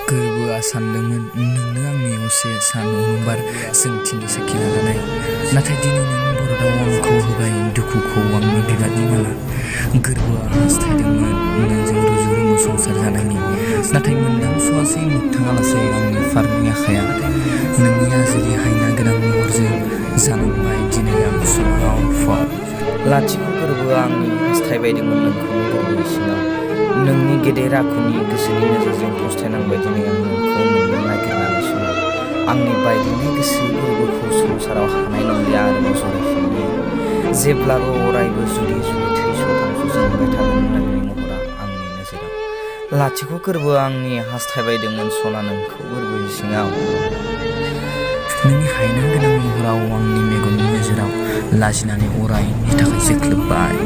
गोरबोआ सानदोंमोन नोंनो आंनि असे सान अनबार जोंथिनि साखि लानानै, नाथाय दिनै नों बरदाव आंखौ होबाय दुखुखौ आंनि बिबारनि माला। गोरबोआ हास्थायदोंमोन नोंजों रुजु रुमु संसार जानायनि, नाथाय मोनदांस'आसै मोगथाङा लासै आंनि फारनै आखाया नोंनि आजोरि हायना गोनां महरजों जानांबाय दिनै आं सल'आव फाव। लाथिख' गोरबोआ आंनि हास्थायबायदोंमोन नोंखौनो गोरबो सिङाव, नोंनि गेदेर आखुनि गोसोनि नोजोरजों फस्थायनांबाय दिनै आं नोंखौ मोननो नागिरनानै समाव। आंनि बायग्लिनाय गोसो गोरबोखौ संसाराव हानाय नंलिया आरोबाव जरायफिननो, जेब्लाबो अरायबो जुदि थैस' थांस' जोंबाय थागोन नोंनि महरा आंनि नोजोराव। लाथिख' गोरबोआ आंनि हास्थायबायदोंमोन सना नोंखौ गोरबो सिङाव। नोंनि हायना गोनां महराव आंनि मेगननि नोजोराव लाजिनानै अरायनि थाखाय जोख्लोबबाय।